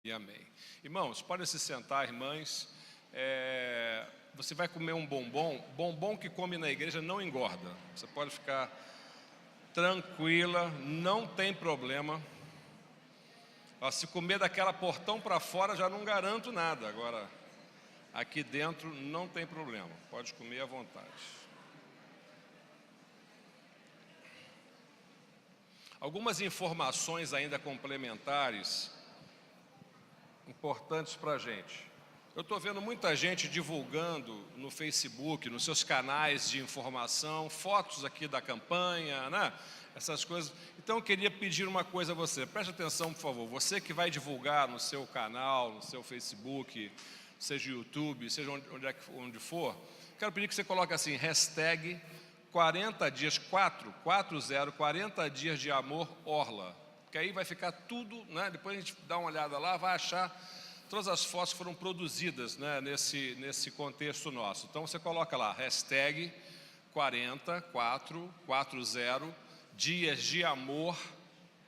E amém. Irmãos, podem se sentar, irmãs. Você vai comer um bombom que come na igreja não engorda. Você pode ficar tranquila, não tem problema. Se comer daquela portão para fora, já não garanto nada. Agora, aqui dentro não tem problema. Pode comer à vontade. Algumas informações ainda complementares, importantes para a gente. Eu estou vendo muita gente divulgando no Facebook, nos seus canais de informação, fotos aqui da campanha, né? Essas coisas. Então eu queria pedir uma coisa a você, preste atenção, por favor. Você que vai divulgar no seu canal, no seu Facebook, seja YouTube, seja onde for, quero pedir que você coloque assim, hashtag 40 dias, 40 dias de amor Orla. Que aí vai ficar tudo, né? Depois a gente dá uma olhada lá, vai achar todas as fotos que foram produzidas, né, nesse contexto nosso. Então você coloca lá, hashtag 40 dias de amor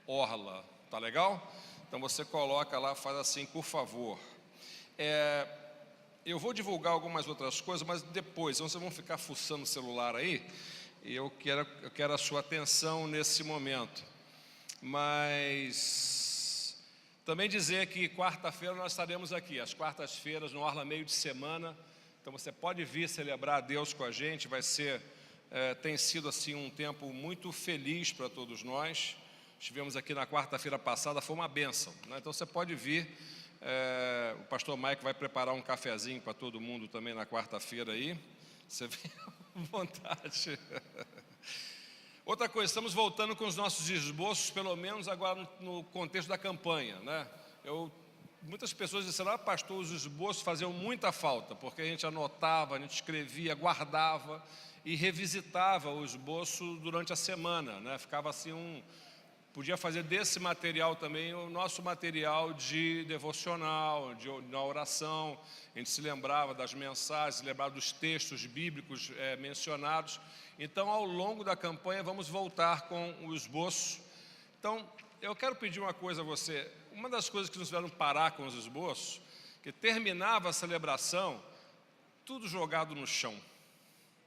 Orla. Tá legal? Então você coloca lá, faz assim, por favor. Eu vou divulgar algumas outras coisas, mas depois, então vocês vão ficar fuçando o celular aí, e eu quero a sua atenção nesse momento. Mas também dizer que quarta-feira nós estaremos aqui, às quartas-feiras, no Orla meio de semana. Então você pode vir celebrar a Deus com a gente, tem sido assim um tempo muito feliz para todos nós. Estivemos aqui na quarta-feira passada, foi uma bênção, né? Então você pode vir, o pastor Mike vai preparar um cafezinho para todo mundo também na quarta-feira aí. Você vem à vontade. Outra coisa, estamos voltando com os nossos esboços, pelo menos agora no contexto da campanha, né? Muitas pessoas disseram, pastor, os esboços faziam muita falta, porque a gente anotava, a gente escrevia, guardava e revisitava o esboço durante a semana, né? Ficava assim podia fazer desse material também o nosso material de devocional, na oração. A gente se lembrava das mensagens, se lembrava dos textos bíblicos mencionados. Então, ao longo da campanha, vamos voltar com o esboço. Então, eu quero pedir uma coisa a você. Uma das coisas que nos fizeram parar com os esboços, que terminava a celebração, tudo jogado no chão,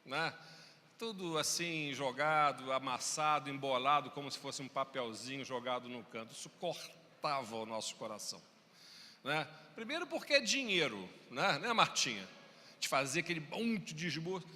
né? Tudo assim, jogado, amassado, embolado, como se fosse um papelzinho jogado no canto. Isso cortava o nosso coração, né? Primeiro porque é dinheiro, né Martinha? De fazer aquele monte de esboço.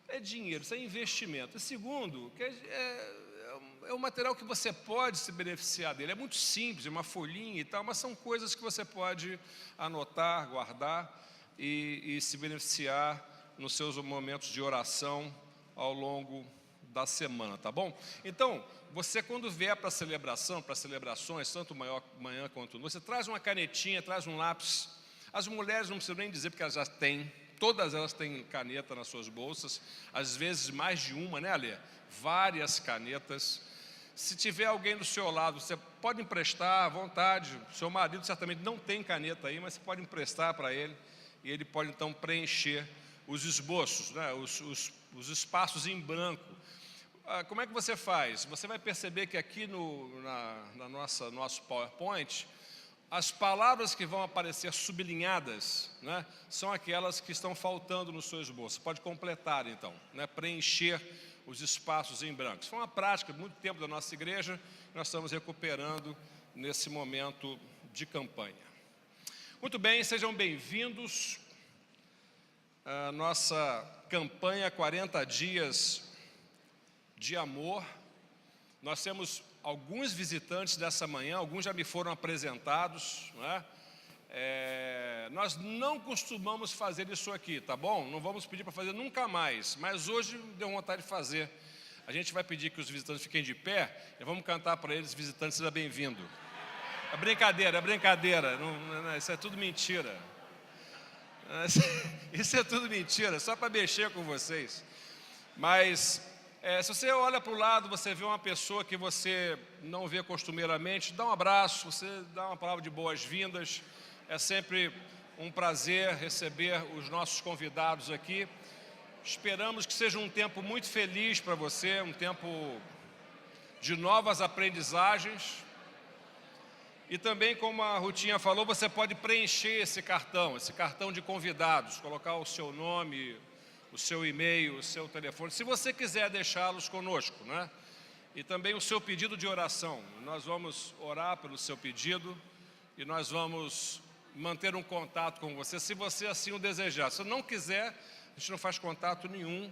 É dinheiro, isso é investimento. E segundo, que é um material que você pode se beneficiar dele. É muito simples, é uma folhinha e tal, mas são coisas que você pode anotar, guardar e se beneficiar nos seus momentos de oração ao longo da semana, tá bom? Então, você quando vier para a celebração, para celebrações, tanto manhã quanto noite, você traz uma canetinha, traz um lápis. As mulheres não precisam nem dizer, porque elas já têm. Todas elas têm caneta nas suas bolsas, às vezes mais de uma, né, Alê? Várias canetas. Se tiver alguém do seu lado, você pode emprestar à vontade. Seu marido certamente não tem caneta aí, mas você pode emprestar para ele, e ele pode então preencher os esboços, né? Os espaços em branco. Como é que você faz? Você vai perceber que aqui no nosso PowerPoint, as palavras que vão aparecer sublinhadas, né, são aquelas que estão faltando no seu esboço. Você pode completar, então, né, preencher os espaços em branco. Isso foi uma prática de muito tempo da nossa igreja, nós estamos recuperando nesse momento de campanha. Muito bem, sejam bem-vindos à nossa campanha 40 dias de amor. Nós temos alguns visitantes dessa manhã, alguns já me foram apresentados, né? Nós não costumamos fazer isso aqui, tá bom? Não vamos pedir para fazer nunca mais, mas hoje deu vontade de fazer. A gente vai pedir que os visitantes fiquem de pé e vamos cantar para eles, visitantes, seja bem-vindo. É brincadeira, isso é tudo mentira. Isso é tudo mentira, só para mexer com vocês. Mas se você olha para o lado, você vê uma pessoa que você não vê costumeiramente, dá um abraço, você dá uma palavra de boas-vindas. É sempre um prazer receber os nossos convidados aqui. Esperamos que seja um tempo muito feliz para você, um tempo de novas aprendizagens. E também, como a Rutinha falou, você pode preencher esse cartão de convidados, colocar o seu nome, o seu e-mail, o seu telefone, se você quiser deixá-los conosco, né? E também o seu pedido de oração. Nós vamos orar pelo seu pedido e nós vamos manter um contato com você, se você assim o desejar. Se não quiser, a gente não faz contato nenhum,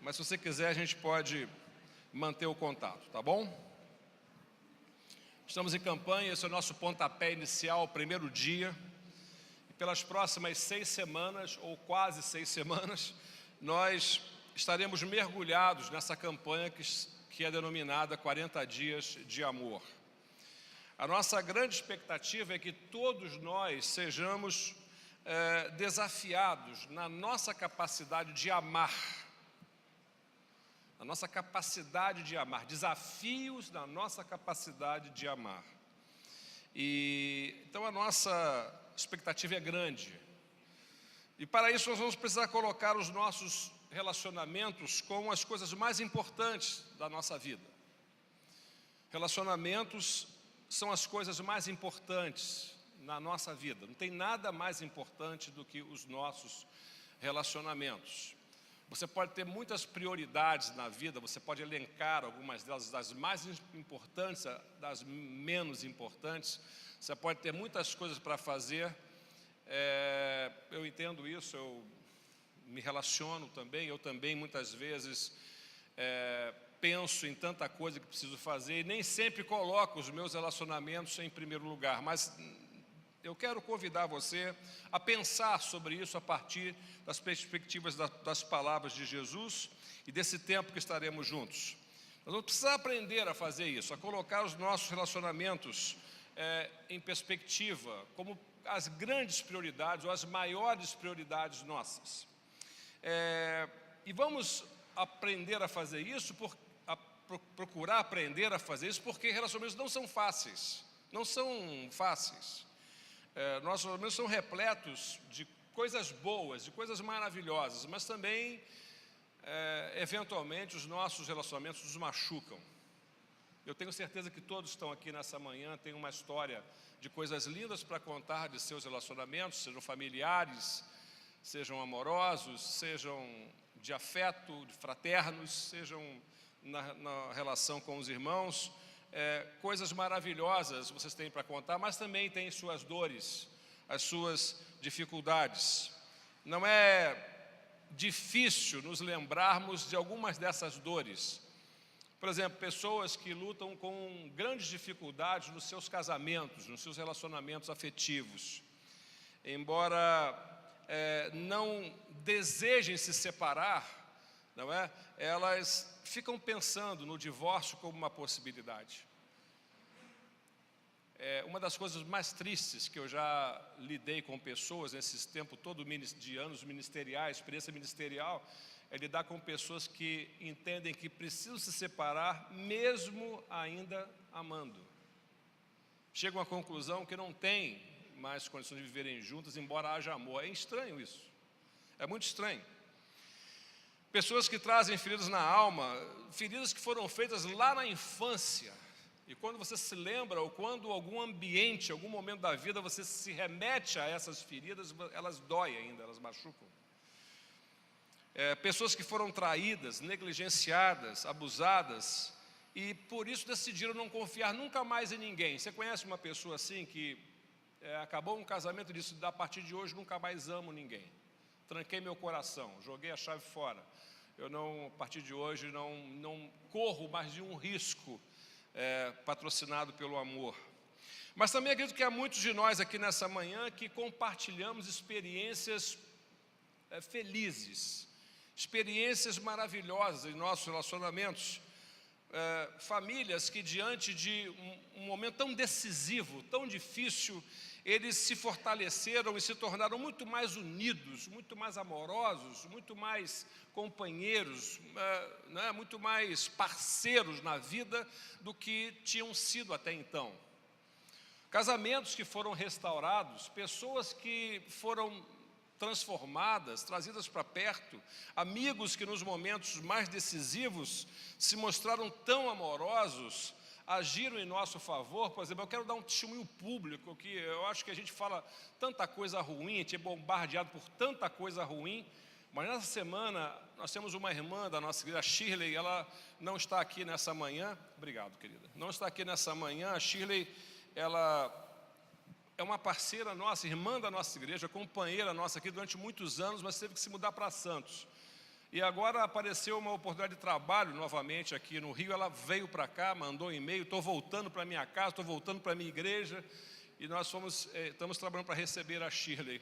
mas se você quiser, a gente pode manter o contato, tá bom? Estamos em campanha, esse é o nosso pontapé inicial, o primeiro dia. E pelas próximas 6 semanas, ou quase 6 semanas, nós estaremos mergulhados nessa campanha que é denominada 40 Dias de Amor. A nossa grande expectativa é que todos nós sejamos desafiados na nossa capacidade de amar. A nossa capacidade de amar, desafios na nossa capacidade de amar. Então a nossa expectativa é grande. E para isso nós vamos precisar colocar os nossos relacionamentos como as coisas mais importantes da nossa vida. Relacionamentos são as coisas mais importantes na nossa vida. Não tem nada mais importante do que os nossos relacionamentos. Você pode ter muitas prioridades na vida, você pode elencar algumas delas, das mais importantes, das menos importantes. Você pode ter muitas coisas para fazer. Eu entendo isso, eu me relaciono também. Eu também, muitas vezes, penso em tanta coisa que preciso fazer e nem sempre coloco os meus relacionamentos em primeiro lugar. Mas eu quero convidar você a pensar sobre isso a partir das perspectivas das palavras de Jesus e desse tempo que estaremos juntos. Nós vamos precisar aprender a fazer isso, a colocar os nossos relacionamentos em perspectiva, como as grandes prioridades ou as maiores prioridades nossas. E vamos aprender a fazer isso, procurar aprender a fazer isso, porque relacionamentos não são fáceis, não são fáceis. Nossos relacionamentos são repletos de coisas boas, de coisas maravilhosas, mas também, eventualmente, os nossos relacionamentos nos machucam. Eu tenho certeza que todos estão aqui nessa manhã, têm uma história de coisas lindas para contar de seus relacionamentos, sejam familiares, sejam amorosos, sejam de afeto, de fraternos, sejam na relação com os irmãos. Coisas maravilhosas vocês têm para contar, mas também têm suas dores, as suas dificuldades. Não é difícil nos lembrarmos de algumas dessas dores. Por exemplo, pessoas que lutam com grandes dificuldades nos seus casamentos, nos seus relacionamentos afetivos. Embora não desejem se separar, não é? Elas ficam pensando no divórcio como uma possibilidade. Uma das coisas mais tristes que eu já lidei com pessoas nesses tempos todo de anos ministeriais, experiência ministerial, é lidar com pessoas que entendem que precisam se separar mesmo ainda amando. Chegam à conclusão que não tem mais condições de viverem juntas, embora haja amor. É estranho isso, é muito estranho. Pessoas que trazem feridas na alma, feridas que foram feitas lá na infância. E quando você se lembra, ou quando algum ambiente, algum momento da vida, você se remete a essas feridas, elas doem ainda, elas machucam. Pessoas que foram traídas, negligenciadas, abusadas, e por isso decidiram não confiar nunca mais em ninguém. Você conhece uma pessoa assim que acabou um casamento e disse: a partir de hoje nunca mais amo ninguém. Tranquei meu coração, joguei a chave fora. A partir de hoje, não corro mais de um risco patrocinado pelo amor. Mas também acredito que há muitos de nós aqui nessa manhã que compartilhamos experiências felizes, experiências maravilhosas em nossos relacionamentos. Famílias que diante de um momento tão decisivo, tão difícil, eles se fortaleceram e se tornaram muito mais unidos, muito mais amorosos, muito mais companheiros, muito mais parceiros na vida do que tinham sido até então. Casamentos que foram restaurados, pessoas que foram transformadas, trazidas para perto, amigos que nos momentos mais decisivos se mostraram tão amorosos, agiram em nosso favor. Por exemplo, eu quero dar um testemunho público, que eu acho que a gente fala tanta coisa ruim, a gente é bombardeado por tanta coisa ruim, mas nessa semana nós temos uma irmã da nossa igreja, a Shirley, ela não está aqui nessa manhã, obrigado querida, não está aqui nessa manhã. A Shirley, ela é uma parceira nossa, irmã da nossa igreja, companheira nossa aqui durante muitos anos, mas teve que se mudar para Santos. E agora apareceu uma oportunidade de trabalho novamente aqui no Rio. Ela veio para cá, mandou um e-mail: estou voltando para minha casa, estou voltando para minha igreja. E nós estamos trabalhando para receber a Shirley.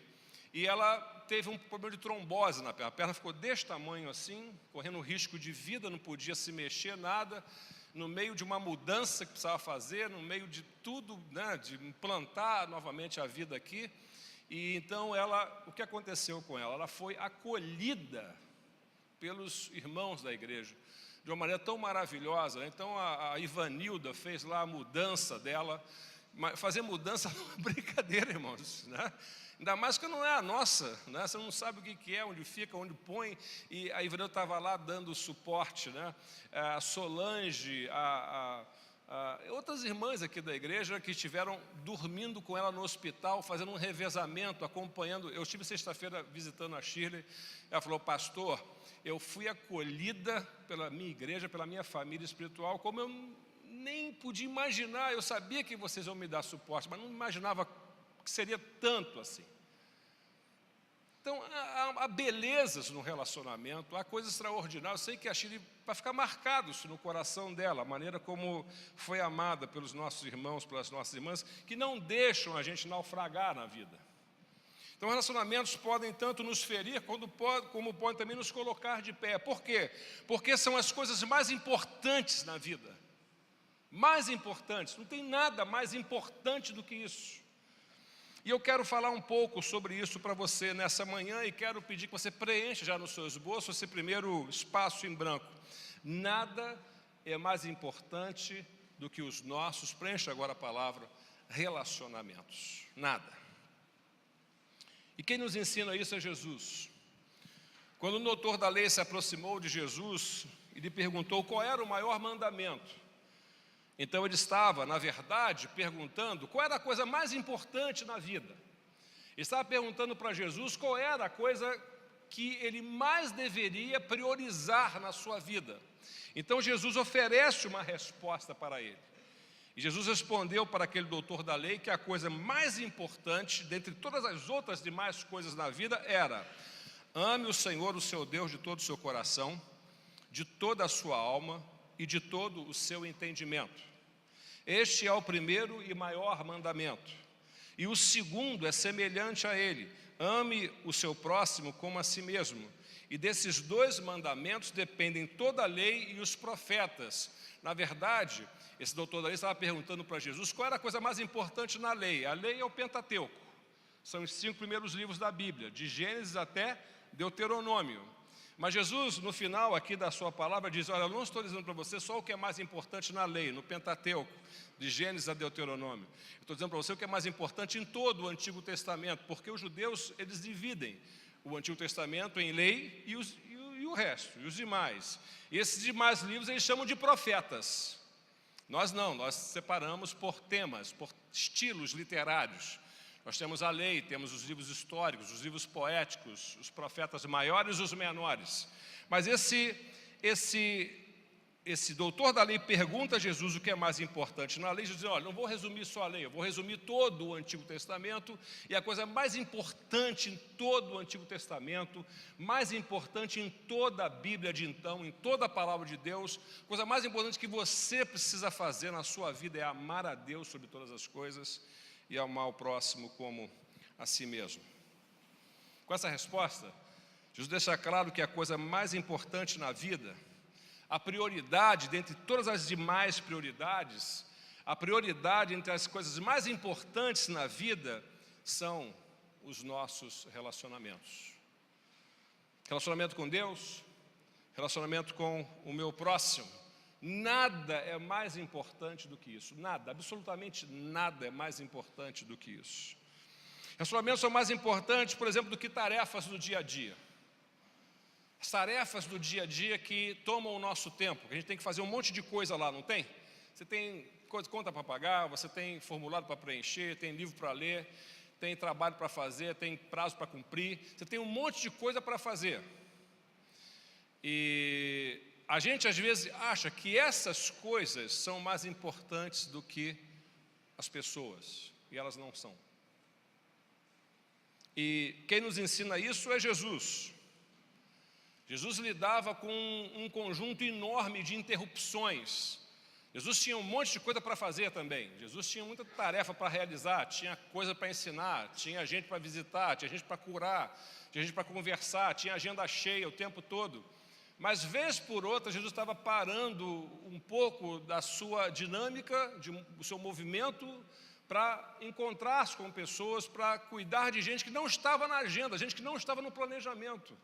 E ela teve um problema de trombose na perna. A perna ficou deste tamanho assim, correndo risco de vida, não podia se mexer, nada. No meio de uma mudança que precisava fazer, no meio de tudo, né, de implantar novamente a vida aqui. E então o que aconteceu com ela? Ela foi acolhida pelos irmãos da igreja, de uma maneira tão maravilhosa, né? Então a Ivanilda fez lá a mudança dela. Fazer mudança não é brincadeira, irmãos, né? Ainda mais que não é a nossa, né? Você não sabe o que é, onde fica, onde põe. E a Ivanilda estava lá dando suporte, né? A Solange, outras irmãs aqui da igreja que estiveram dormindo com ela no hospital, fazendo um revezamento, acompanhando. Eu estive sexta-feira visitando a Shirley. Ela falou: pastor, eu fui acolhida pela minha igreja, pela minha família espiritual, como eu nem podia imaginar. Eu sabia que vocês iam me dar suporte, mas não imaginava que seria tanto assim. Então, há belezas no relacionamento, há coisas extraordinárias. Eu sei que a Shirley vai ficar marcado isso no coração dela, a maneira como foi amada pelos nossos irmãos, pelas nossas irmãs, que não deixam a gente naufragar na vida. Então, relacionamentos podem tanto nos ferir, como podem também nos colocar de pé. Por quê? Porque são as coisas mais importantes na vida. Mais importantes, não tem nada mais importante do que isso. E eu quero falar um pouco sobre isso para você nessa manhã, e quero pedir que você preencha já no seu esboço esse primeiro espaço em branco. Nada é mais importante do que os nossos, preencha agora a palavra, relacionamentos. Nada. E quem nos ensina isso é Jesus. Quando o doutor da lei se aproximou de Jesus e lhe perguntou qual era o maior mandamento, então ele estava, na verdade, perguntando qual era a coisa mais importante na vida. Ele estava perguntando para Jesus qual era a coisa que ele mais deveria priorizar na sua vida. Então Jesus oferece uma resposta para ele. E Jesus respondeu para aquele doutor da lei que a coisa mais importante, dentre todas as outras demais coisas na vida, era: ame o Senhor, o seu Deus, de todo o seu coração, de toda a sua alma e de todo o seu entendimento. Este é o primeiro e maior mandamento. E o segundo é semelhante a ele: ame o seu próximo como a si mesmo. E desses dois mandamentos dependem toda a lei e os profetas. Na verdade, esse doutor da lei estava perguntando para Jesus qual era a coisa mais importante na lei. A lei é o Pentateuco. São os 5 primeiros livros da Bíblia, de Gênesis até Deuteronômio. Mas Jesus, no final aqui da sua palavra, diz: olha, eu não estou dizendo para você só o que é mais importante na lei, no Pentateuco, de Gênesis a Deuteronômio. Eu estou dizendo para você o que é mais importante em todo o Antigo Testamento, porque os judeus, eles dividem o Antigo Testamento em lei e o resto, e os demais. E esses demais livros eles chamam de profetas. Nós não, nós separamos por temas, por estilos literários. Nós temos a lei, temos os livros históricos, os livros poéticos, os profetas maiores e os menores. Mas esse doutor da lei pergunta a Jesus o que é mais importante na lei. Jesus diz: olha, não vou resumir só a lei, eu vou resumir todo o Antigo Testamento. E a coisa mais importante em todo o Antigo Testamento, mais importante em toda a Bíblia de então, em toda a palavra de Deus, a coisa mais importante que você precisa fazer na sua vida é amar a Deus sobre todas as coisas e amar o próximo como a si mesmo. Com essa resposta, Jesus deixa claro que a coisa mais importante na vida, a prioridade dentre todas as demais prioridades, a prioridade entre as coisas mais importantes na vida são os nossos relacionamentos. Relacionamento com Deus, relacionamento com o meu próximo. Nada é mais importante do que isso. Nada, absolutamente nada é mais importante do que isso. Relacionamentos são mais importantes, por exemplo, do que tarefas do dia a dia. As tarefas do dia a dia que tomam o nosso tempo, que a gente tem que fazer um monte de coisa lá, não tem? Você tem conta para pagar, você tem formulário para preencher, tem livro para ler, tem trabalho para fazer, tem prazo para cumprir, você tem um monte de coisa para fazer. E a gente às vezes acha que essas coisas são mais importantes do que as pessoas, e elas não são. E quem nos ensina isso é Jesus. Jesus lidava com um conjunto enorme de interrupções. Jesus tinha um monte de coisa para fazer também. Jesus tinha muita tarefa para realizar, tinha coisa para ensinar, tinha gente para visitar, tinha gente para curar, tinha gente para conversar, tinha agenda cheia o tempo todo. Mas, vez por outra, Jesus estava parando um pouco da sua dinâmica, do seu movimento, para encontrar-se com pessoas, para cuidar de gente que não estava na agenda, gente que não estava no planejamento.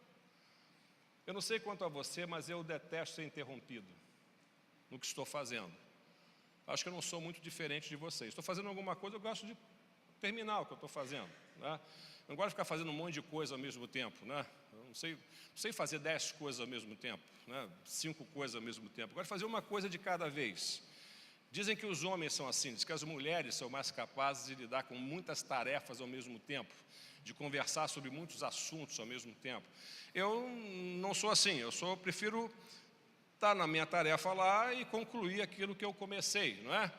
Eu não sei quanto a você, mas eu detesto ser interrompido no que estou fazendo. Acho que eu não sou muito diferente de vocês. Estou fazendo alguma coisa, eu gosto de terminar o que eu estou fazendo, né? Eu não gosto de ficar fazendo um monte de coisa ao mesmo tempo, né? Eu não sei fazer 10 coisas ao mesmo tempo, né? 5 coisas ao mesmo tempo. Eu gosto de fazer uma coisa de cada vez. Dizem que os homens são assim, dizem que as mulheres são mais capazes de lidar com muitas tarefas ao mesmo tempo, de conversar sobre muitos assuntos ao mesmo tempo. Eu não sou assim, eu prefiro estar na minha tarefa lá e concluir aquilo que eu comecei, não é?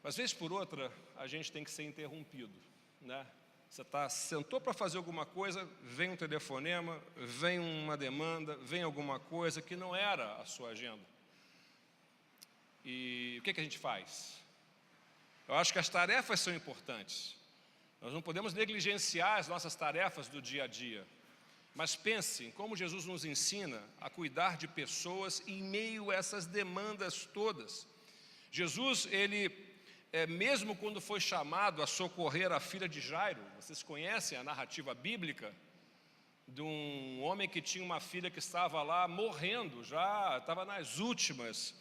Mas, vez por outra, a gente tem que ser interrompido, né? Você sentou para fazer alguma coisa, vem um telefonema, vem uma demanda, vem alguma coisa que não era a sua agenda. E o que a gente faz? Eu acho que as tarefas são importantes. Nós não podemos negligenciar as nossas tarefas do dia a dia. Mas pense em como Jesus nos ensina a cuidar de pessoas em meio a essas demandas todas. Jesus, mesmo quando foi chamado a socorrer a filha de Jairo, vocês conhecem a narrativa bíblica de um homem que tinha uma filha que estava lá morrendo, já estava nas últimas.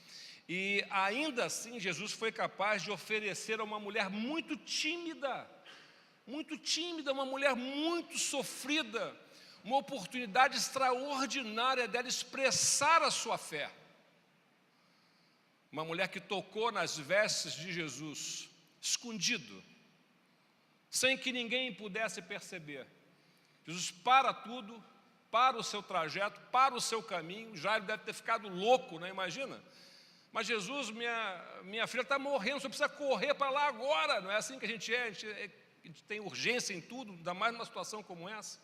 E ainda assim Jesus foi capaz de oferecer a uma mulher muito tímida, uma mulher muito sofrida, uma oportunidade extraordinária dela expressar a sua fé. Uma mulher que tocou nas vestes de Jesus, escondido, sem que ninguém pudesse perceber. Jesus para tudo, para o seu trajeto, para o seu caminho. Jairo deve ter ficado louco, né? Imagina. Mas Jesus, minha filha está morrendo, você precisa correr para lá agora. Não é assim que a gente é, a gente tem urgência em tudo, ainda mais numa situação como essa.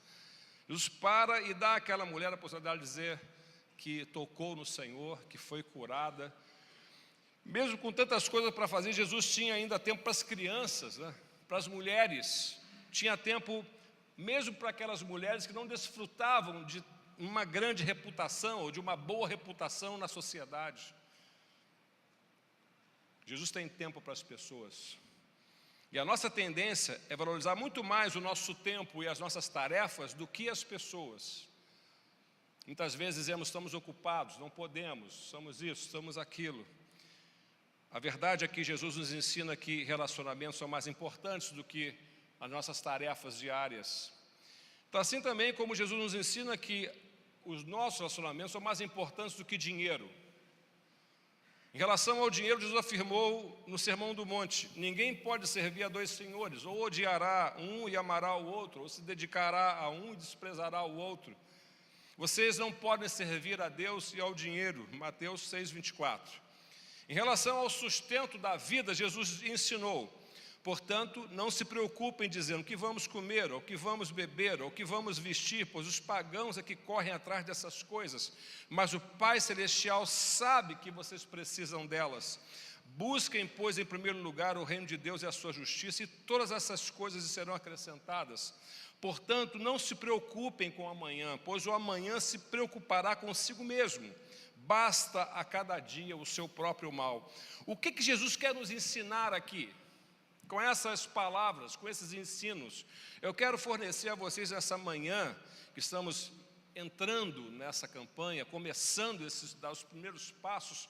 Jesus para e dá àquela mulher a possibilidade de dizer que tocou no Senhor, que foi curada. Mesmo com tantas coisas para fazer, Jesus tinha ainda tempo para as crianças, né? Para as mulheres. Tinha tempo mesmo para aquelas mulheres que não desfrutavam de uma grande reputação ou de uma boa reputação na sociedade. Jesus tem tempo para as pessoas. E a nossa tendência é valorizar muito mais o nosso tempo e as nossas tarefas do que as pessoas. Muitas vezes dizemos, estamos ocupados, não podemos, somos isso, somos aquilo. A verdade é que Jesus nos ensina que relacionamentos são mais importantes do que as nossas tarefas diárias. Então, assim também como Jesus nos ensina que os nossos relacionamentos são mais importantes do que dinheiro. Em relação ao dinheiro, Jesus afirmou no Sermão do Monte: ninguém pode servir a 2 senhores, ou odiará um e amará o outro, ou se dedicará a um e desprezará o outro. Vocês não podem servir a Deus e ao dinheiro. Mateus 6:24. Em relação ao sustento da vida, Jesus ensinou: portanto, não se preocupem dizendo o que vamos comer, ou o que vamos beber, ou o que vamos vestir, pois os pagãos é que correm atrás dessas coisas, mas o Pai Celestial sabe que vocês precisam delas. Busquem, pois, em primeiro lugar o reino de Deus e a sua justiça, e todas essas coisas serão acrescentadas. Portanto, não se preocupem com o amanhã, pois o amanhã se preocupará consigo mesmo. Basta a cada dia o seu próprio mal. O que Jesus quer nos ensinar aqui? Com essas palavras, com esses ensinos, eu quero fornecer a vocês essa manhã, que estamos entrando nessa campanha, começando a dar os primeiros passos,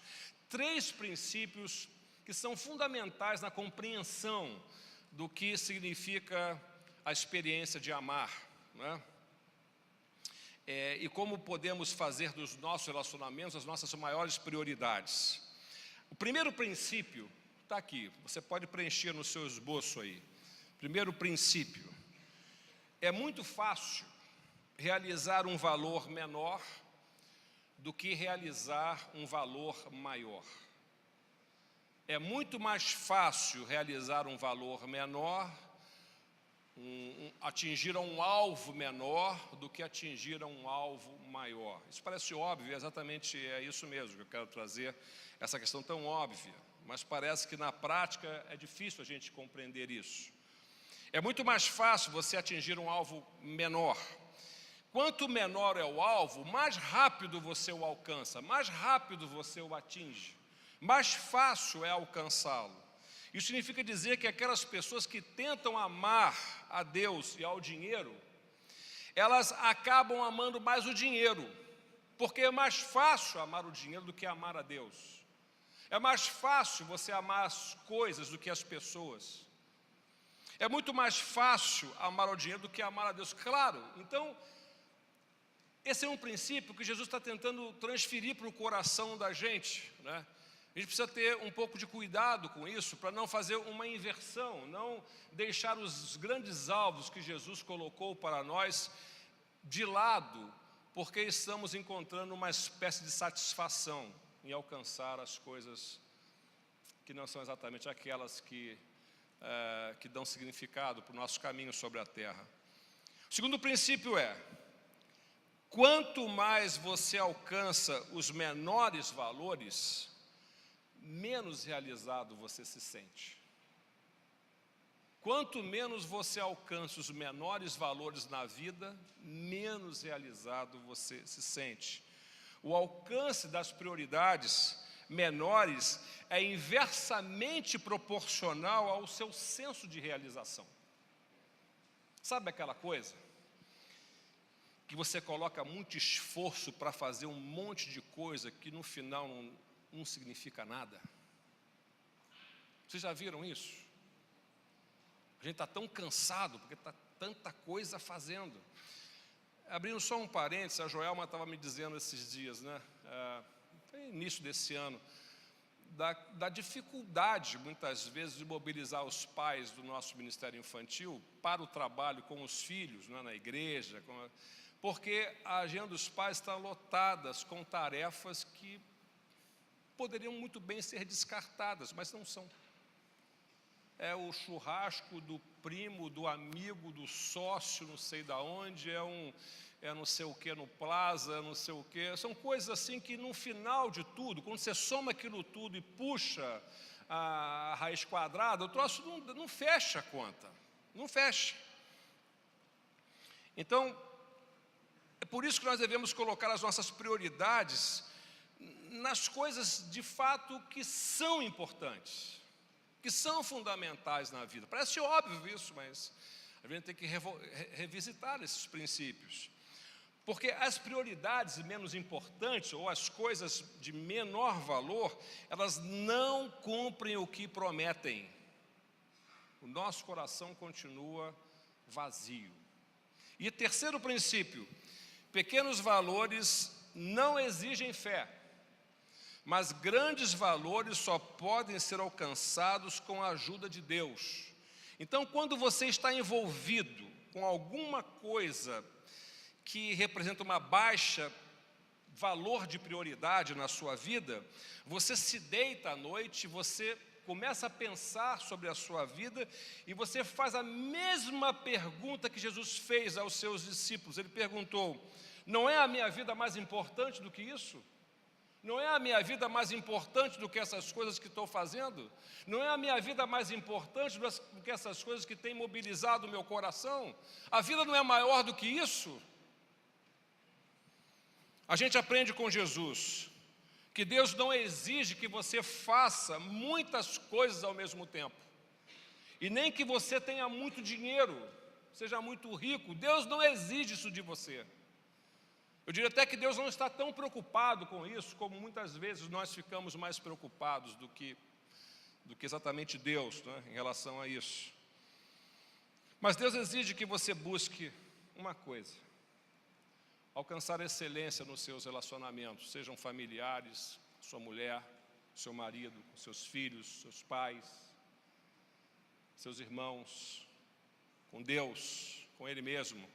3 princípios que são fundamentais na compreensão do que significa a experiência de amar, né? E como podemos fazer dos nossos relacionamentos as nossas maiores prioridades. O primeiro princípio está aqui, você pode preencher no seu esboço aí. Primeiro princípio, é muito fácil realizar um valor menor do que realizar um valor maior. É muito mais fácil realizar um valor menor, atingir um alvo menor do que atingir um alvo maior. Isso parece óbvio, exatamente é isso mesmo que eu quero trazer, essa questão tão óbvia, mas parece que na prática é difícil a gente compreender isso. É muito mais fácil você atingir um alvo menor. Quanto menor é o alvo, mais rápido você o alcança, mais rápido você o atinge, mais fácil é alcançá-lo. Isso significa dizer que aquelas pessoas que tentam amar a Deus e ao dinheiro, elas acabam amando mais o dinheiro, porque é mais fácil amar o dinheiro do que amar a Deus. É mais fácil você amar as coisas do que as pessoas. É muito mais fácil amar o dinheiro do que amar a Deus. Claro, então, esse é um princípio que Jesus está tentando transferir para o coração da gente, né? A gente precisa ter um pouco de cuidado com isso, para não fazer uma inversão, não deixar os grandes alvos que Jesus colocou para nós de lado, porque estamos encontrando uma espécie de satisfação em alcançar as coisas que não são exatamente aquelas que dão significado para o nosso caminho sobre a terra. O segundo princípio é: quanto mais você alcança os menores valores, menos realizado você se sente. Quanto menos você alcança os menores valores na vida, menos realizado você se sente. O alcance das prioridades menores é inversamente proporcional ao seu senso de realização. Sabe aquela coisa que você coloca muito esforço para fazer um monte de coisa que no final não significa nada? Vocês já viram isso? A gente está tão cansado porque está tanta coisa fazendo. Abrindo só um parênteses, a Joelma estava me dizendo esses dias, né? Início desse ano, da dificuldade, muitas vezes, de mobilizar os pais do nosso Ministério Infantil para o trabalho com os filhos, né, na igreja, porque a agenda dos pais está lotada com tarefas que poderiam muito bem ser descartadas, mas não são. É o churrasco do primo, do amigo, do sócio, não sei da onde, é não sei o que no plaza, não sei o que. São coisas assim que no final de tudo, quando você soma aquilo tudo e puxa a raiz quadrada, o troço não fecha a conta, não fecha. Então, é por isso que nós devemos colocar as nossas prioridades nas coisas de fato que são importantes, que são fundamentais na vida. Parece óbvio isso, mas a gente tem que revisitar esses princípios. Porque as prioridades menos importantes, ou as coisas de menor valor, elas não cumprem o que prometem. O nosso coração continua vazio. E terceiro princípio: pequenos valores não exigem fé, mas grandes valores só podem ser alcançados com a ajuda de Deus. Então, quando você está envolvido com alguma coisa que representa uma baixa valor de prioridade na sua vida, você se deita à noite, você começa a pensar sobre a sua vida e você faz a mesma pergunta que Jesus fez aos seus discípulos. Ele perguntou: não é a minha vida mais importante do que isso? Não é a minha vida mais importante do que essas coisas que estou fazendo? Não é a minha vida mais importante do que essas coisas que têm mobilizado o meu coração? A vida não é maior do que isso? A gente aprende com Jesus que Deus não exige que você faça muitas coisas ao mesmo tempo, e nem que você tenha muito dinheiro, seja muito rico. Deus não exige isso de você. Eu diria até que Deus não está tão preocupado com isso, como muitas vezes nós ficamos mais preocupados do que exatamente Deus, né, em relação a isso. Mas Deus exige que você busque uma coisa: alcançar excelência nos seus relacionamentos, sejam familiares, sua mulher, seu marido, com seus filhos, seus pais, seus irmãos, com Deus, com Ele mesmo,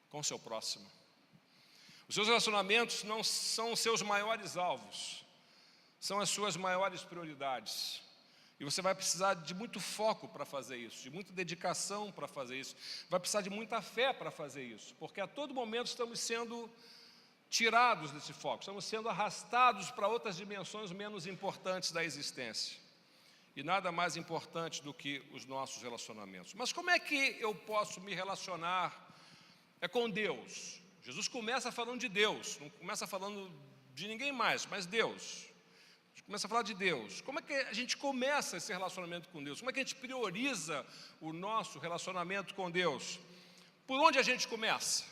com o seu próximo. Os seus relacionamentos não são os seus maiores alvos, são as suas maiores prioridades. E você vai precisar de muito foco para fazer isso, de muita dedicação para fazer isso, vai precisar de muita fé para fazer isso, porque a todo momento estamos sendo tirados desse foco, estamos sendo arrastados para outras dimensões menos importantes da existência. E nada mais importante do que os nossos relacionamentos. Mas como é que eu posso me relacionar com Deus? Jesus começa falando de Deus, não começa falando de ninguém mais, mas Deus. Começa a falar de Deus. Como é que a gente começa esse relacionamento com Deus? Como é que a gente prioriza o nosso relacionamento com Deus? Por onde a gente começa?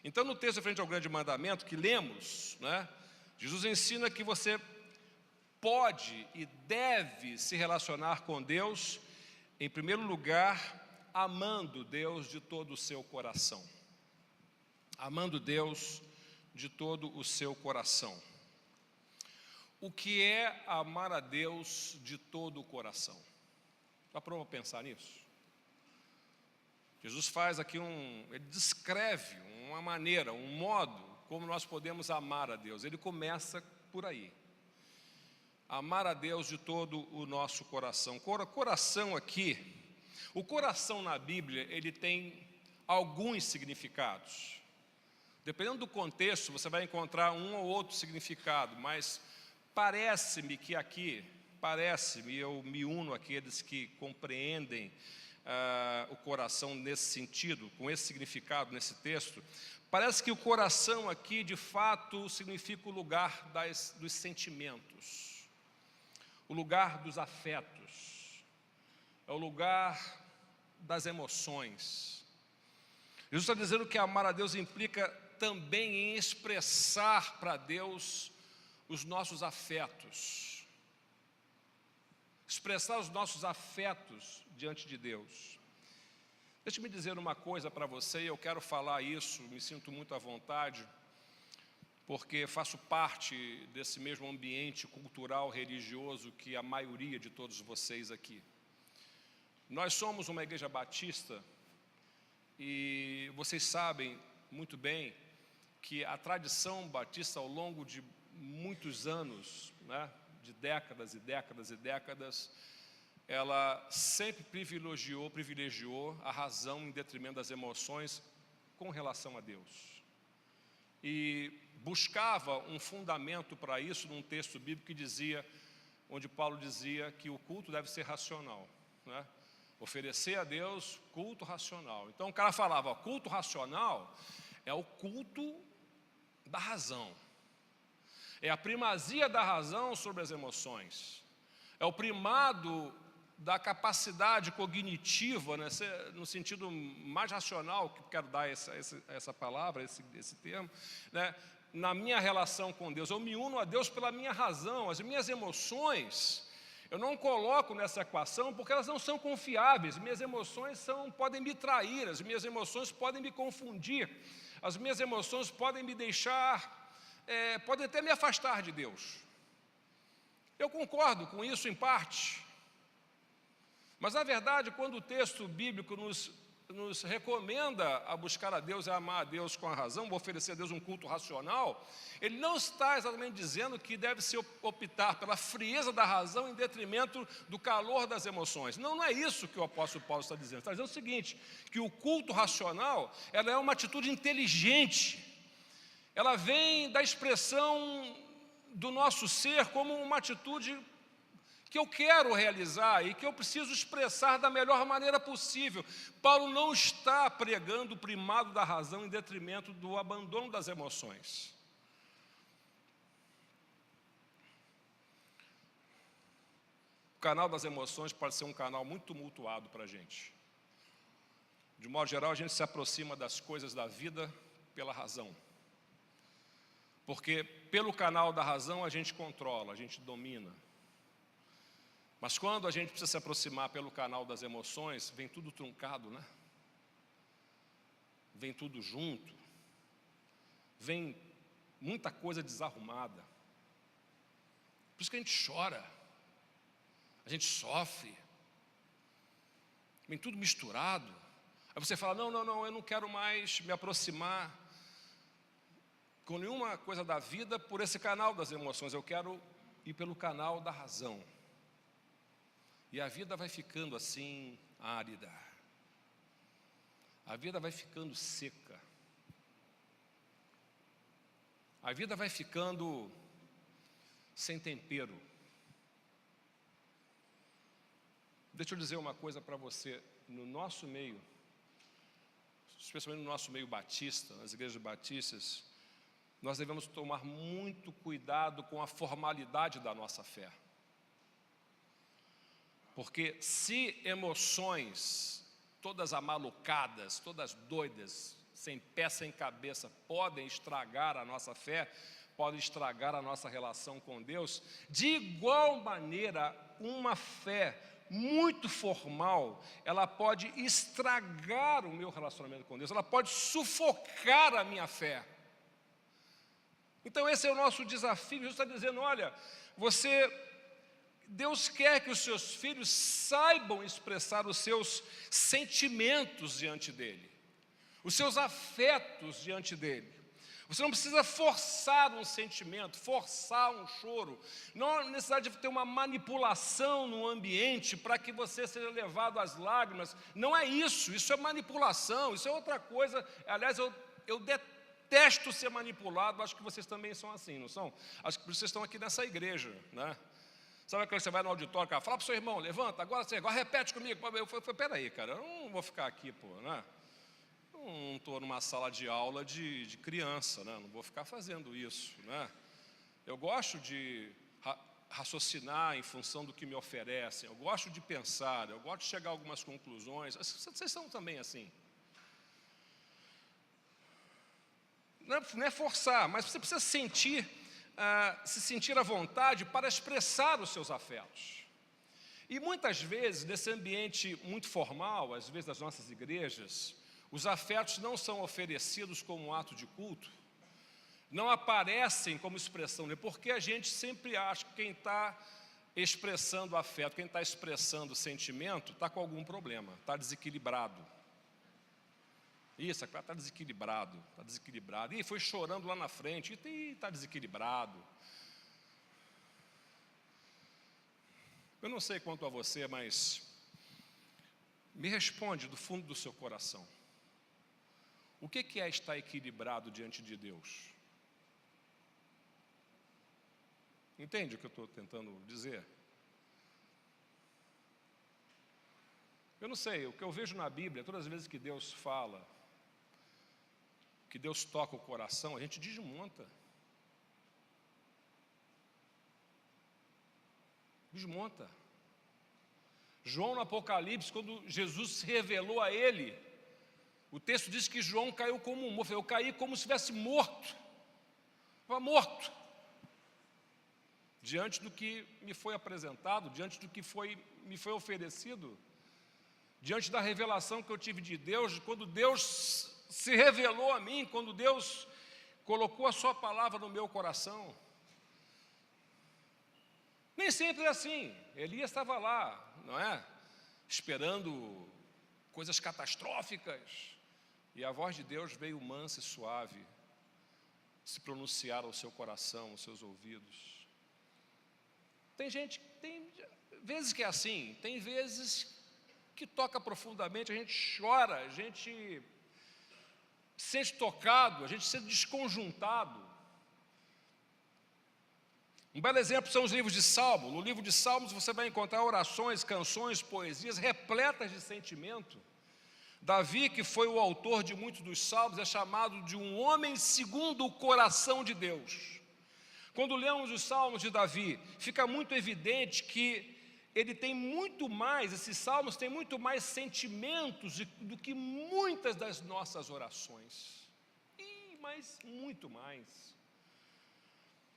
Então, no texto frente ao grande mandamento que lemos, né, Jesus ensina que você pode e deve se relacionar com Deus, em primeiro lugar, amando Deus de todo o seu coração. Amando Deus de todo o seu coração. O que é amar a Deus de todo o coração? Já parou para pensar nisso? Jesus faz aqui ele descreve uma maneira, um modo como nós podemos amar a Deus. Ele começa por aí. Amar a Deus de todo o nosso coração. Coração aqui, o coração na Bíblia, ele tem alguns significados. Dependendo do contexto, você vai encontrar um ou outro significado, mas parece-me que aqui, eu me uno àqueles que compreendem o coração nesse sentido, com esse significado nesse texto. Parece que o coração aqui, de fato, significa o lugar dos sentimentos, o lugar dos afetos, é o lugar das emoções. Jesus está dizendo que amar a Deus implica também em expressar para Deus os nossos afetos, expressar os nossos afetos diante de Deus. Deixe-me dizer uma coisa para você, e eu quero falar isso, me sinto muito à vontade, porque faço parte desse mesmo ambiente cultural, religioso que a maioria de todos vocês aqui. Nós somos uma igreja batista e vocês sabem muito bem que a tradição batista ao longo de muitos anos, né, de décadas e décadas e décadas, ela sempre privilegiou a razão em detrimento das emoções com relação a Deus. E buscava um fundamento para isso num texto bíblico que dizia, onde Paulo dizia que o culto deve ser racional, né? Oferecer a Deus culto racional. Então o cara falava, culto racional é o culto da razão. É a primazia da razão sobre as emoções. É o primado da capacidade cognitiva, né, no sentido mais racional, que quero dar essa palavra, esse termo, né, na minha relação com Deus. Eu me uno a Deus pela minha razão. As minhas emoções, eu não coloco nessa equação porque elas não são confiáveis. Minhas emoções podem me trair, as minhas emoções podem me confundir, as minhas emoções podem me deixar... podem até me afastar de Deus. Eu concordo com isso em parte, mas na verdade, quando o texto bíblico nos recomenda a buscar a Deus e a amar a Deus com a razão, oferecer a Deus um culto racional, ele não está exatamente dizendo que deve-se optar pela frieza da razão em detrimento do calor das emoções. Não é isso que o apóstolo Paulo está dizendo. Está dizendo o seguinte, que o culto racional, ela é uma atitude inteligente. Ela vem da expressão do nosso ser como uma atitude que eu quero realizar e que eu preciso expressar da melhor maneira possível. Paulo não está pregando o primado da razão em detrimento do abandono das emoções. O canal das emoções pode ser um canal muito tumultuado para a gente. De modo geral, a gente se aproxima das coisas da vida pela razão. Porque pelo canal da razão a gente controla, a gente domina. Mas quando a gente precisa se aproximar pelo canal das emoções, vem tudo truncado, né? Vem tudo junto. Vem muita coisa desarrumada. Por isso que a gente chora, a gente sofre, vem tudo misturado. Aí você fala, não, eu não quero mais me aproximar com nenhuma coisa da vida por esse canal das emoções, eu quero ir pelo canal da razão. E a vida vai ficando assim, árida. A vida vai ficando seca. A vida vai ficando sem tempero. Deixa eu dizer uma coisa para você, no nosso meio, especialmente no nosso meio batista, nas igrejas batistas, nós devemos tomar muito cuidado com a formalidade da nossa fé. Porque se emoções, todas amalucadas, todas doidas, sem pé, sem cabeça, podem estragar a nossa fé, podem estragar a nossa relação com Deus, de igual maneira, uma fé muito formal, ela pode estragar o meu relacionamento com Deus, ela pode sufocar a minha fé. Então esse é o nosso desafio. Jesus está dizendo, olha, Deus quer que os seus filhos saibam expressar os seus sentimentos diante dEle, os seus afetos diante dEle. Você não precisa forçar um sentimento, forçar um choro. Não há necessidade de ter uma manipulação no ambiente para que você seja levado às lágrimas. Não é isso, isso é manipulação, isso é outra coisa. Aliás, eu detesto ser manipulado, acho que vocês também são assim, não são? Acho que vocês estão aqui nessa igreja, né? Sabe quando você vai no auditório, cara, fala para o seu irmão, levanta, agora repete comigo. Eu falei, peraí, cara, eu não vou ficar aqui, pô, né? Não estou numa sala de aula de criança, né? Não vou ficar fazendo isso, né? Eu gosto de raciocinar em função do que me oferecem, eu gosto de pensar, eu gosto de chegar a algumas conclusões. Vocês são também assim. Não é forçar, mas você precisa se sentir à vontade para expressar os seus afetos. E muitas vezes, nesse ambiente muito formal, às vezes das nossas igrejas, os afetos não são oferecidos como um ato de culto, não aparecem como expressão, porque a gente sempre acha que quem está expressando afeto, quem está expressando sentimento, está com algum problema, está desequilibrado. Isso, está desequilibrado, está desequilibrado. Ih, foi chorando lá na frente, está desequilibrado. Eu não sei quanto a você, mas me responde do fundo do seu coração. O que é estar equilibrado diante de Deus? Entende o que eu estou tentando dizer? Eu não sei, o que eu vejo na Bíblia, todas as vezes que Deus fala, que Deus toca o coração, a gente desmonta. Desmonta. João no Apocalipse, quando Jesus se revelou a ele, o texto diz que João caiu como um morto. Eu caí como se estivesse morto. Estava morto. Diante do que me foi apresentado, diante do que me foi oferecido, diante da revelação que eu tive de Deus, quando Deus se revelou a mim, quando Deus colocou a sua palavra no meu coração. Nem sempre é assim. Elias estava lá, não é? Esperando coisas catastróficas. E a voz de Deus veio mansa e suave, se pronunciar ao seu coração, aos seus ouvidos. Tem vezes que é assim, tem vezes que toca profundamente, a gente chora, a gente se sente tocado, a gente se sente desconjuntado. Um belo exemplo são os livros de Salmos. No livro de Salmos você vai encontrar orações, canções, poesias repletas de sentimento. Davi, que foi o autor de muitos dos salmos, é chamado de um homem segundo o coração de Deus. Quando lemos os salmos de Davi, fica muito evidente que ele tem muito mais, esses salmos têm muito mais sentimentos do que muitas das nossas orações. Mas muito mais.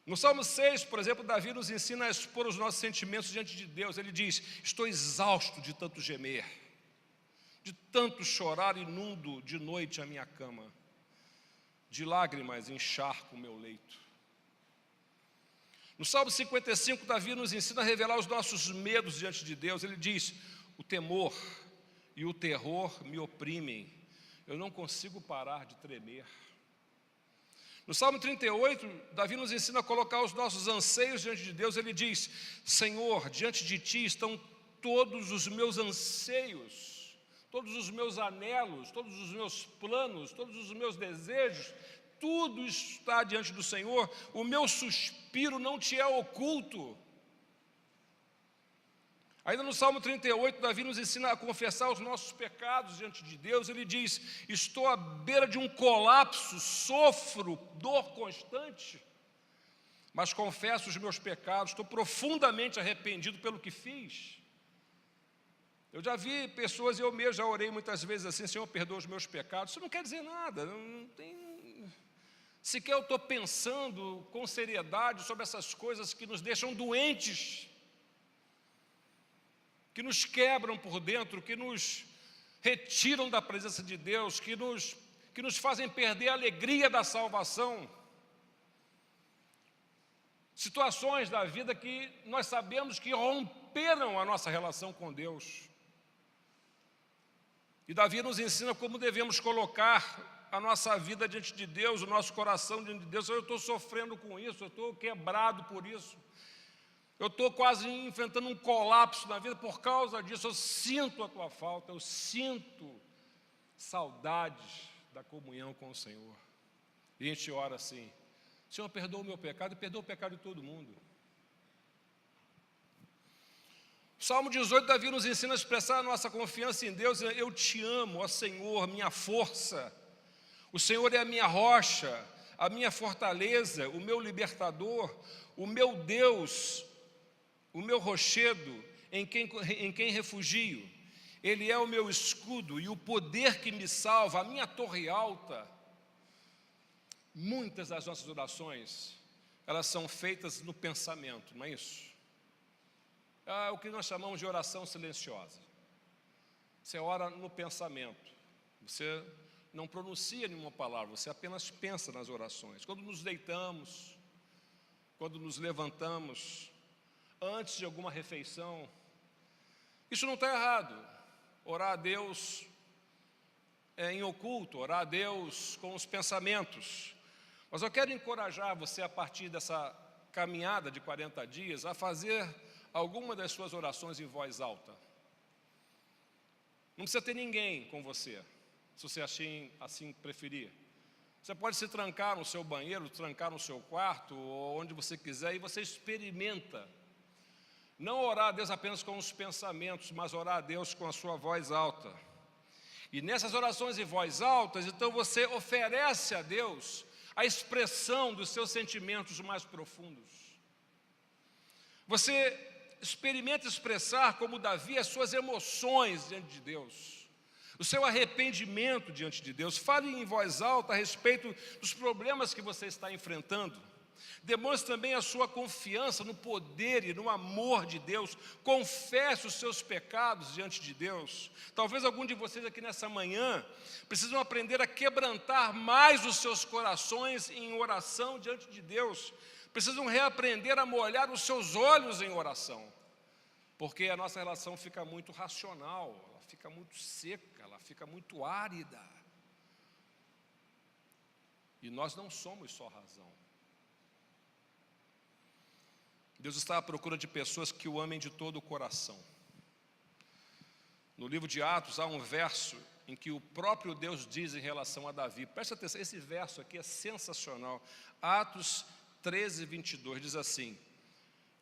No Salmo 6, por exemplo, Davi nos ensina a expor os nossos sentimentos diante de Deus. Ele diz, estou exausto de tanto gemer, de tanto chorar, inundo de noite a minha cama, de lágrimas encharco o meu leito. No Salmo 55, Davi nos ensina a revelar os nossos medos diante de Deus. Ele diz: o temor e o terror me oprimem, eu não consigo parar de tremer. No Salmo 38, Davi nos ensina a colocar os nossos anseios diante de Deus. Ele diz: Senhor, diante de Ti estão todos os meus anseios, todos os meus anelos, todos os meus planos, todos os meus desejos, tudo está diante do Senhor. O meu suspiro não Te é oculto. Ainda no Salmo 38, Davi nos ensina a confessar os nossos pecados diante de Deus. Ele diz: estou à beira de um colapso, sofro dor constante, mas confesso os meus pecados, estou profundamente arrependido pelo que fiz. Eu já vi pessoas, eu mesmo já orei muitas vezes assim: Senhor, perdoa os meus pecados. Isso não quer dizer nada, não tem... Sequer eu estou pensando com seriedade sobre essas coisas que nos deixam doentes, que nos quebram por dentro, que nos retiram da presença de Deus, que nos fazem perder a alegria da salvação. Situações da vida que nós sabemos que romperam a nossa relação com Deus. E Davi nos ensina como devemos colocar a nossa vida diante de Deus, o nosso coração diante de Deus. Eu estou sofrendo com isso, eu estou quebrado por isso. Eu estou quase enfrentando um colapso na vida por causa disso. Eu sinto a tua falta, eu sinto saudades da comunhão com o Senhor. E a gente ora assim: Senhor, perdoa o meu pecado e perdoa o pecado de todo mundo. O Salmo 18, Davi nos ensina a expressar a nossa confiança em Deus. Eu te amo, ó Senhor, minha força. O Senhor é a minha rocha, a minha fortaleza, o meu libertador, o meu Deus, o meu rochedo, em quem refugio. Ele é o meu escudo e o poder que me salva, a minha torre alta. Muitas das nossas orações, elas são feitas no pensamento, não é isso? É o que nós chamamos de oração silenciosa. Você ora no pensamento, você não pronuncia nenhuma palavra, você apenas pensa nas orações. Quando nos deitamos, quando nos levantamos, antes de alguma refeição, isso não está errado. Orar a Deus em oculto, orar a Deus com os pensamentos. Mas eu quero encorajar você, a partir dessa caminhada de 40 dias, a fazer alguma das suas orações em voz alta. Não precisa ter ninguém com você, se você assim preferir. Você pode se trancar no seu banheiro, trancar no seu quarto, ou onde você quiser, e você experimenta. Não orar a Deus apenas com os pensamentos, mas orar a Deus com a sua voz alta. E nessas orações em voz alta, então você oferece a Deus a expressão dos seus sentimentos mais profundos. Você experimenta expressar, como Davi, as suas emoções diante de Deus, o seu arrependimento diante de Deus. Fale em voz alta a respeito dos problemas que você está enfrentando. Demonstre também a sua confiança no poder e no amor de Deus. Confesse os seus pecados diante de Deus. Talvez algum de vocês aqui nessa manhã precisam aprender a quebrantar mais os seus corações em oração diante de Deus. Precisam reaprender a molhar os seus olhos em oração, porque a nossa relação fica muito racional, ela fica muito seca, ela fica muito árida. E nós não somos só razão. Deus está à procura de pessoas que o amem de todo o coração. No livro de Atos há um verso em que o próprio Deus diz em relação a Davi. Preste atenção, esse verso aqui é sensacional. Atos 13, 22 diz assim: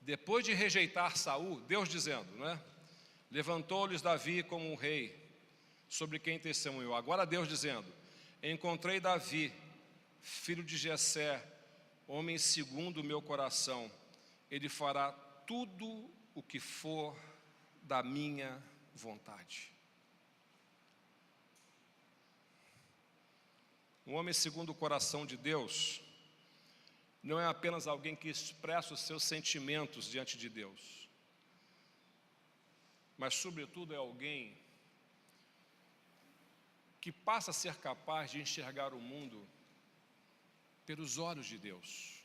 depois de rejeitar Saul, Deus dizendo, né? Levantou-lhes Davi como um rei, sobre quem testemunhou. Agora Deus dizendo: encontrei Davi, filho de Jessé, homem segundo o meu coração. Ele fará tudo o que for da minha vontade. Um homem segundo o coração de Deus não é apenas alguém que expressa os seus sentimentos diante de Deus, mas, sobretudo, é alguém que passa a ser capaz de enxergar o mundo pelos olhos de Deus,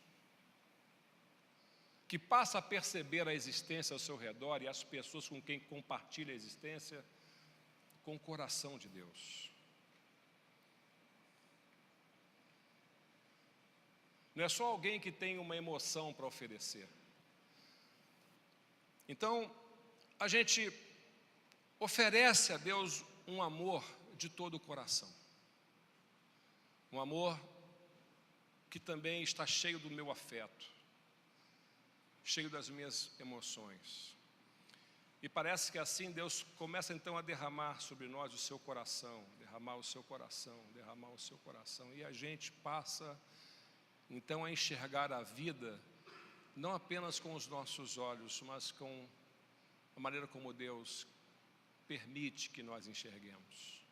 que passa a perceber a existência ao seu redor e as pessoas com quem compartilha a existência com o coração de Deus. Não é só alguém que tem uma emoção para oferecer. Então, a gente oferece a Deus um amor de todo o coração. Um amor que também está cheio do meu afeto, cheio das minhas emoções. E parece que assim Deus começa então a derramar sobre nós o seu coração, derramar o seu coração, derramar o seu coração. E a gente passa então a enxergar a vida não apenas com os nossos olhos, mas com a maneira como Deus permite que nós enxerguemos.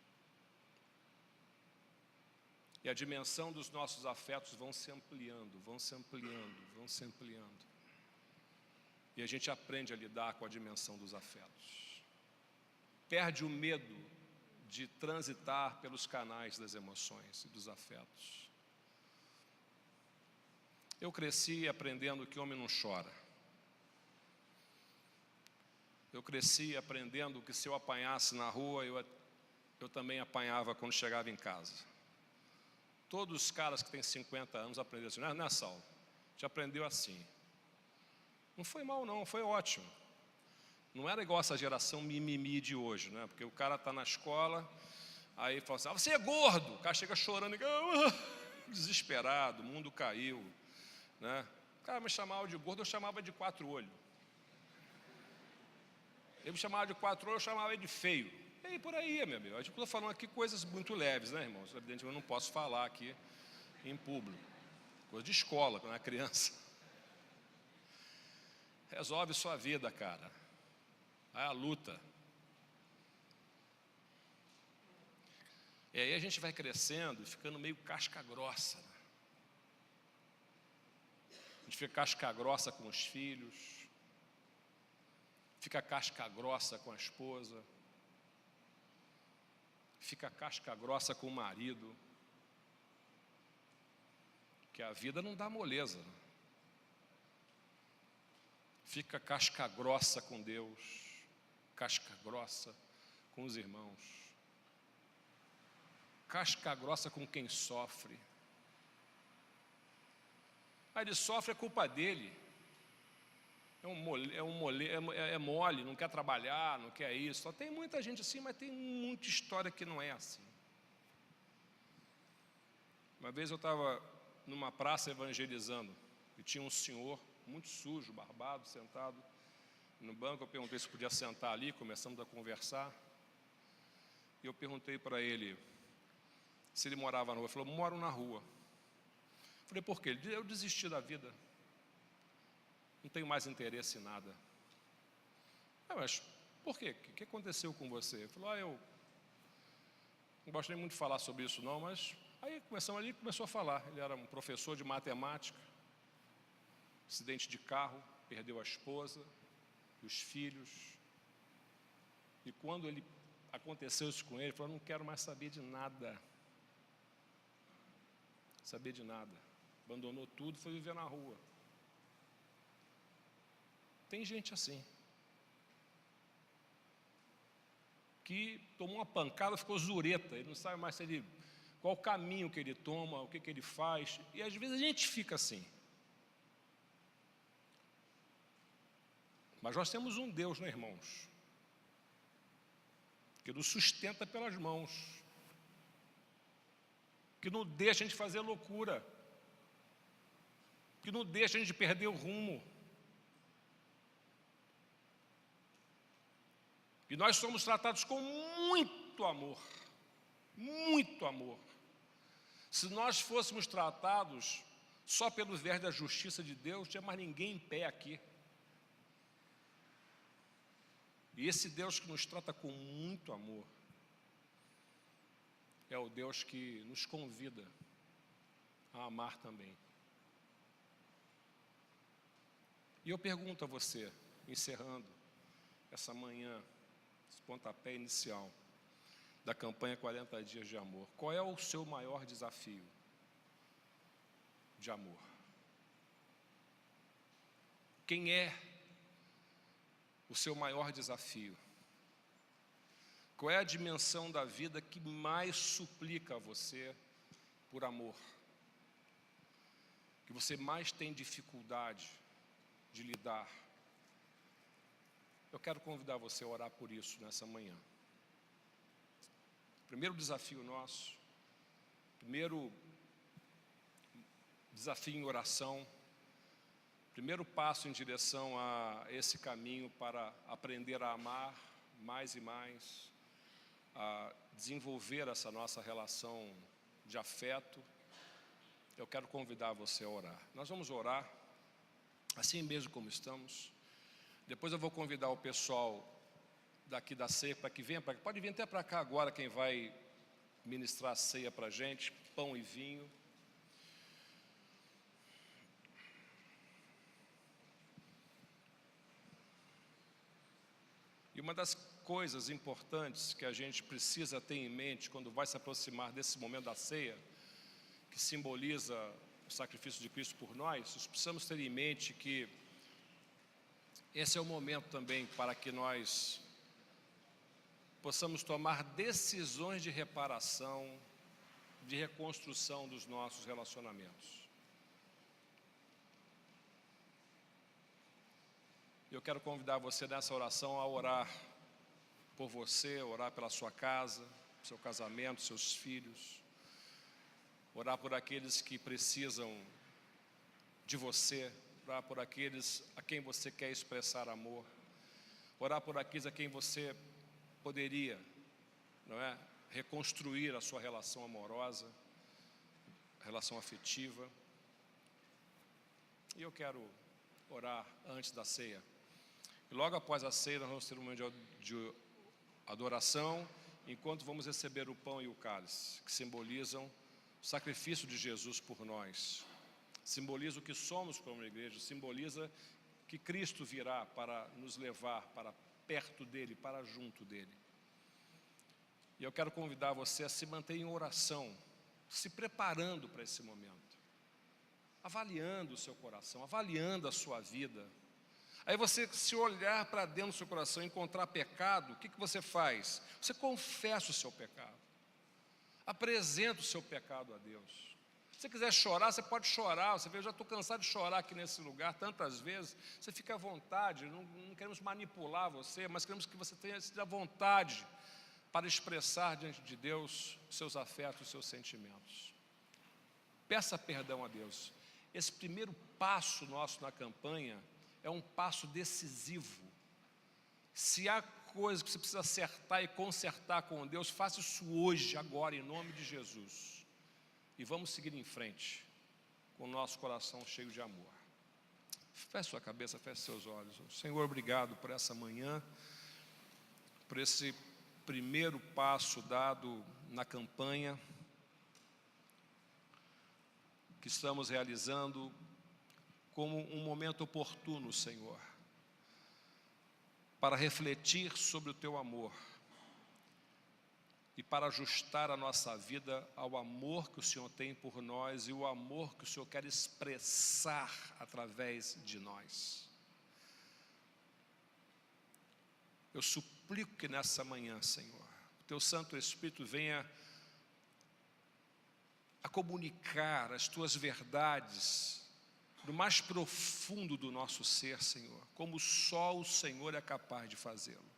E a dimensão dos nossos afetos vão se ampliando, vão se ampliando, vão se ampliando. E a gente aprende a lidar com a dimensão dos afetos. Perde o medo de transitar pelos canais das emoções e dos afetos. Eu cresci aprendendo que homem não chora. Eu cresci aprendendo que se eu apanhasse na rua, eu também apanhava quando chegava em casa. Todos os caras que têm 50 anos aprenderam assim, não é, Saulo? Já aprendeu assim. Não foi mal não, foi ótimo. Não era igual essa geração mimimi de hoje, né? Porque o cara está na escola, aí fala assim, você é gordo. O cara chega chorando, desesperado, o mundo caiu, né? O cara me chamava de gordo, eu chamava de 4 olhos. Ele me chamava de 4 olhos, eu chamava ele de feio. E aí por aí, meu amigo. Eu estou falando aqui coisas muito leves, né, irmãos? Evidentemente eu não posso falar aqui em público. Coisa de escola, quando era criança. Resolve sua vida, cara. Vai à luta. E aí a gente vai crescendo e ficando meio casca grossa. Né? A gente fica casca grossa com os filhos. Fica casca grossa com a esposa. Fica casca grossa com o marido. Que a vida não dá moleza. Né? Fica casca grossa com Deus, casca grossa com os irmãos, casca grossa com quem sofre. Aí ele sofre, é culpa dele. É mole, não quer trabalhar, não quer isso. Só tem muita gente assim, mas tem muita história que não é assim. Uma vez eu estava numa praça evangelizando e tinha um senhor muito sujo, barbado, sentado no banco. Eu perguntei se podia sentar ali, começamos a conversar. E eu perguntei para ele se ele morava na rua. Ele falou, moro na rua. Eu falei, por quê? Ele disse, eu desisti da vida. Não tenho mais interesse em nada. Mas por quê? O que aconteceu com você? Ele falou, eu não gosto nem muito de falar sobre isso não, mas aí começamos ali e começou a falar. Ele era um professor de matemática. Acidente de carro, perdeu a esposa, os filhos. E quando aconteceu isso com ele, ele falou, não quero mais saber de nada. Saber de nada. Abandonou tudo e foi viver na rua. Tem gente assim. Que tomou uma pancada, ficou zureta. Ele não sabe mais qual o caminho que ele toma, o que ele faz. E às vezes a gente fica assim. Mas nós temos um Deus, né, irmãos? Que nos sustenta pelas mãos. Que não deixa a gente fazer loucura. Que não deixa a gente perder o rumo. E nós somos tratados com muito amor. Muito amor. Se nós fôssemos tratados só pelo viés da justiça de Deus, não tinha mais ninguém em pé aqui. E esse Deus que nos trata com muito amor é o Deus que nos convida a amar também. E eu pergunto a você, encerrando essa manhã, esse pontapé inicial da campanha 40 Dias de Amor, qual é o seu maior desafio de amor? O Quem é o seu maior desafio? Qual é a dimensão da vida que mais suplica a você por amor? Que você mais tem dificuldade de lidar? Eu quero convidar você a orar por isso nessa manhã. Primeiro desafio nosso, primeiro desafio em oração, primeiro passo em direção a esse caminho para aprender a amar mais e mais, a desenvolver essa nossa relação de afeto. Eu quero convidar você a orar. Nós vamos orar, assim mesmo como estamos. Depois eu vou convidar o pessoal daqui da ceia para que venha, pode vir até para cá agora quem vai ministrar a ceia para a gente, pão e vinho. E uma das coisas importantes que a gente precisa ter em mente quando vai se aproximar desse momento da ceia, que simboliza o sacrifício de Cristo por nós precisamos ter em mente que esse é o momento também para que nós possamos tomar decisões de reparação, de reconstrução dos nossos relacionamentos. Eu quero convidar você nessa oração a orar por você, orar pela sua casa, seu casamento, seus filhos, orar por aqueles que precisam de você, orar por aqueles a quem você quer expressar amor, orar por aqueles a quem você poderia, reconstruir a sua relação amorosa, relação afetiva. E eu quero orar antes da ceia. E logo após a ceia nós vamos ter um momento de adoração, enquanto vamos receber o pão e o cálice, que simbolizam o sacrifício de Jesus por nós, simboliza o que somos como igreja, simboliza que Cristo virá para nos levar para perto dEle, para junto dEle. E eu quero convidar você a se manter em oração, se preparando para esse momento, avaliando o seu coração, avaliando a sua vida. Aí você, se olhar para dentro do seu coração e encontrar pecado, o que você faz? Você confessa o seu pecado, apresenta o seu pecado a Deus. Se você quiser chorar, você pode chorar. Você vê, eu já estou cansado de chorar aqui nesse lugar tantas vezes. Você fica à vontade, não queremos manipular você, mas queremos que você tenha a vontade para expressar diante de Deus os seus afetos, os seus sentimentos. Peça perdão a Deus. Esse primeiro passo nosso na campanha é um passo decisivo. Se há coisa que você precisa acertar e consertar com Deus, faça isso hoje, agora, em nome de Jesus. E vamos seguir em frente, com o nosso coração cheio de amor. Feche sua cabeça, feche seus olhos. Senhor, obrigado por essa manhã, por esse primeiro passo dado na campanha que estamos realizando como um momento oportuno, Senhor, para refletir sobre o Teu amor e para ajustar a nossa vida ao amor que o Senhor tem por nós e o amor que o Senhor quer expressar através de nós. Eu suplico que nessa manhã, Senhor, o Teu Santo Espírito venha a comunicar as Tuas verdades do mais profundo do nosso ser, Senhor, como só o Senhor é capaz de fazê-lo.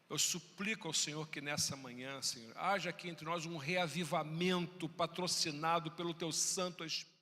Eu suplico ao Senhor que nessa manhã, Senhor, haja aqui entre nós um reavivamento patrocinado pelo Teu Santo Espírito.